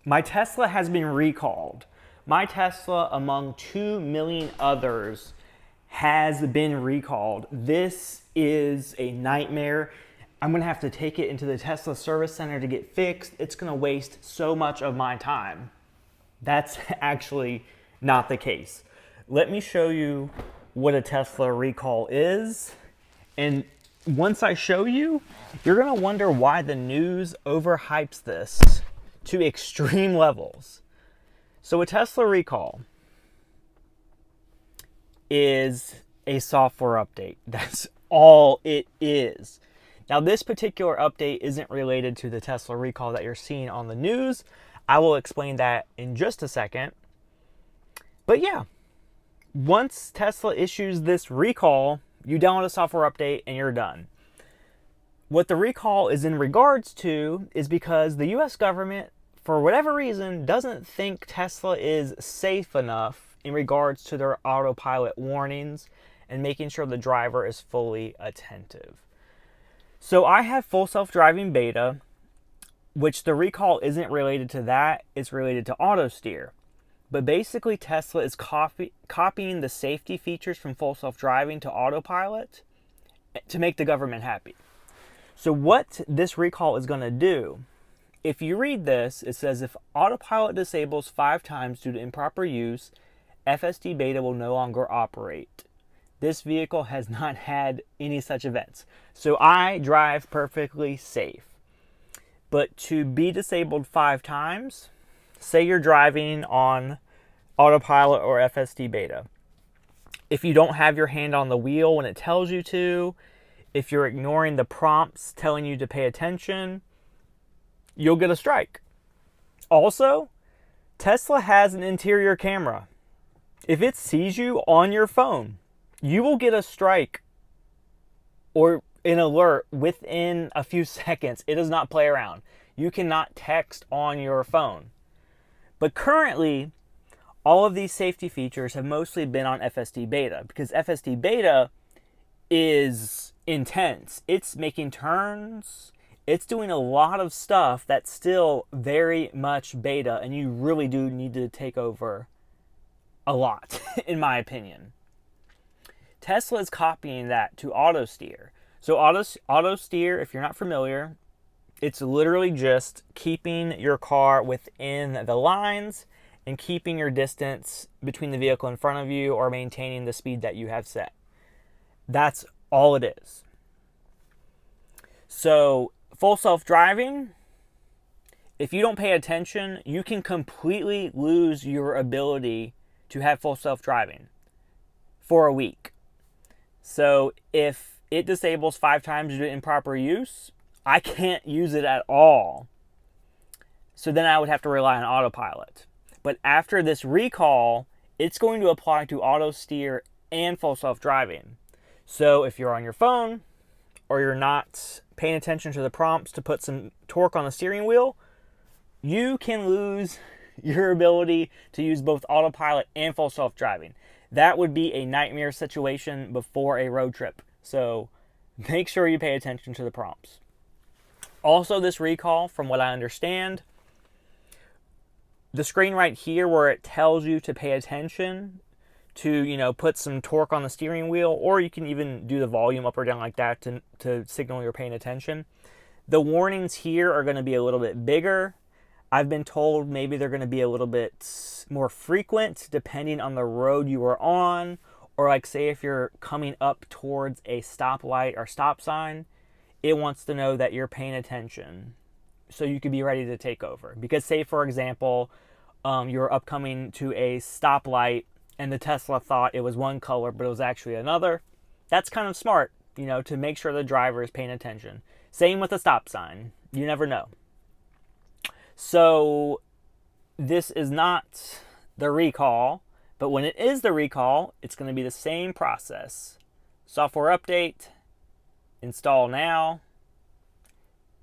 My Tesla has been recalled. My Tesla, among 2 million others, has been recalled. This is a nightmare. I'm going to have to take it into the Tesla service center to get fixed. It's going to waste so much of my time. That's actually not the case. Let me show you what a Tesla recall is. And once I show you, you're going to wonder why the news overhypes this to extreme levels. So a Tesla recall is a software update. That's all it is. Now, this particular update isn't related to the Tesla recall that you're seeing on the news. I will explain that in just a second. But yeah, once Tesla issues this recall, you download a software update and you're done. What the recall is in regards to is because the US government, for whatever reason, doesn't think Tesla is safe enough in regards to their autopilot warnings and making sure the driver is fully attentive. So I have full self-driving beta, which the recall isn't related to that, it's related to auto steer. But basically Tesla is copying the safety features from full self-driving to autopilot to make the government happy. So what this recall is going to do, if you read this, it says if autopilot disables 5 times due to improper use, FSD beta will no longer operate. This vehicle has not had any such events. So I drive perfectly safe. But to be disabled 5 times, say you're driving on autopilot or FSD beta. If you don't have your hand on the wheel when it tells you to, if you're ignoring the prompts telling you to pay attention, you'll get a strike. Also, Tesla has an interior camera. If it sees you on your phone, you will get a strike or an alert within a few seconds. It does not play around. You cannot text on your phone. But currently, all of these safety features have mostly been on FSD beta because FSD beta is intense. It's making turns. It's doing a lot of stuff that's still very much beta, and you really do need to take over a lot, in my opinion. Tesla is copying that to auto steer. So auto steer, if you're not familiar, it's literally just keeping your car within the lines and keeping your distance between the vehicle in front of you or maintaining the speed that you have set. That's all it is. So full self-driving, if you don't pay attention, you can completely lose your ability to have full self-driving for a week. So if it disables 5 times due to improper use, I can't use it at all. So then I would have to rely on autopilot. But after this recall, it's going to apply to auto steer and full self-driving. So if you're on your phone or you're not paying attention to the prompts to put some torque on the steering wheel, you can lose your ability to use both autopilot and full self-driving. That would be a nightmare situation before a road trip. So make sure you pay attention to the prompts. Also, this recall, from what I understand, the screen right here where it tells you to pay attention to, put some torque on the steering wheel, or you can even do the volume up or down like that to signal you're paying attention. The warnings here are going to be a little bit bigger. I've been told maybe they're going to be a little bit more frequent depending on the road you are on, or like say if you're coming up towards a stoplight or stop sign, it wants to know that you're paying attention so you could be ready to take over. Because say, for example, you're upcoming to a stoplight and the Tesla thought it was one color, but it was actually another. That's kind of smart, to make sure the driver is paying attention. Same with a stop sign. You never know. So this is not the recall, but when it is the recall, it's going to be the same process. Software update, install now,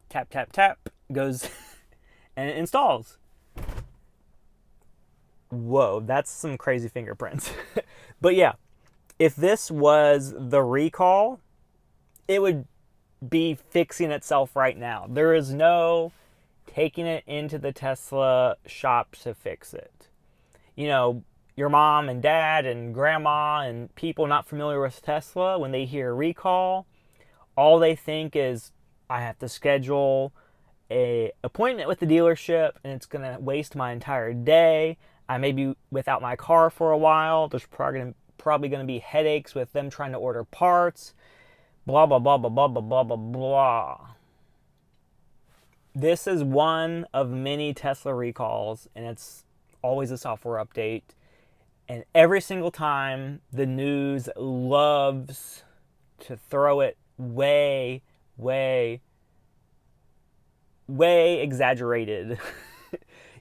tap, tap, tap, goes and it installs. Whoa, that's some crazy fingerprints. But yeah, if this was the recall, it would be fixing itself right now. There is no taking it into the Tesla shop to fix it. You know, your mom and dad and grandma and people not familiar with Tesla, when they hear recall, all they think is, I have to schedule a appointment with the dealership and it's going to waste my entire day. I may be without my car for a while. There's probably going to be headaches with them trying to order parts. Blah, blah, blah, blah, blah, blah, blah, blah, blah. This is one of many Tesla recalls, and it's always a software update. And every single time, the news loves to throw it way, way, way exaggerated.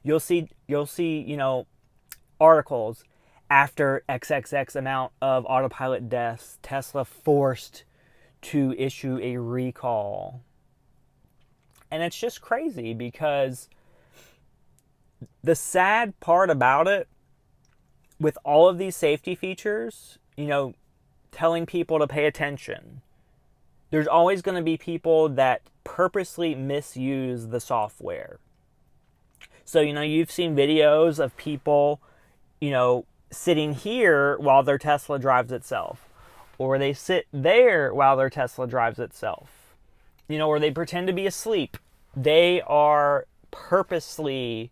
You'll see, articles after XXX amount of autopilot deaths, Tesla forced to issue a recall. And it's just crazy because the sad part about it, with all of these safety features, telling people to pay attention, there's always going to be people that purposely misuse the software. So, you've seen videos of people, sitting here while their Tesla drives itself. Or they sit there while their Tesla drives itself. Or they pretend to be asleep. They are purposely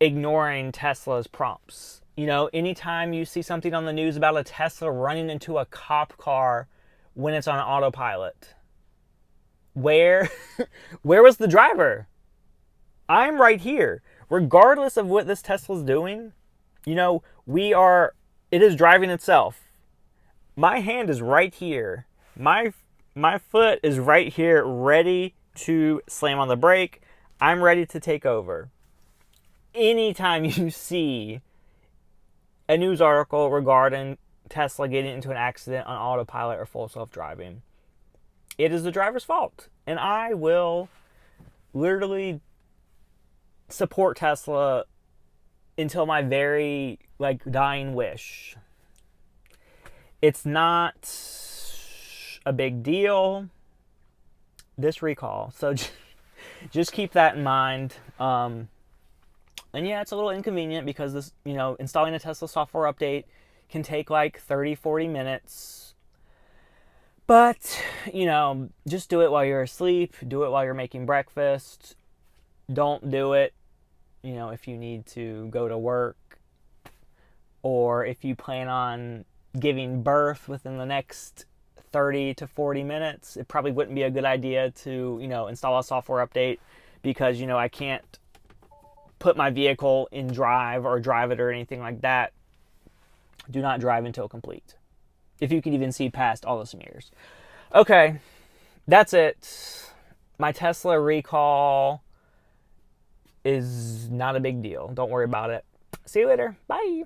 ignoring Tesla's prompts. Anytime you see something on the news about a Tesla running into a cop car when it's on autopilot, where was the driver? I'm right here. Regardless of what this Tesla's doing, it is driving itself. My hand is right here. My foot is right here, ready to slam on the brake. I'm ready to take over. Anytime you see a news article regarding Tesla getting into an accident on autopilot or full self-driving, it is the driver's fault. And I will literally support Tesla until my very dying wish. It's not a big deal, this recall. So just keep that in mind. And yeah, it's a little inconvenient because this, installing a Tesla software update can take 30-40 minutes. But, just do it while you're asleep. Do it while you're making breakfast. Don't do it, if you need to go to work, or if you plan on giving birth within the next 30 to 40 minutes. It probably wouldn't be a good idea to, install a software update because, I can't put my vehicle in drive or drive it or anything like that. Do not drive until complete. If you can even see past all the smears. Okay, that's it. My Tesla recall is not a big deal. Don't worry about it. See you later. Bye.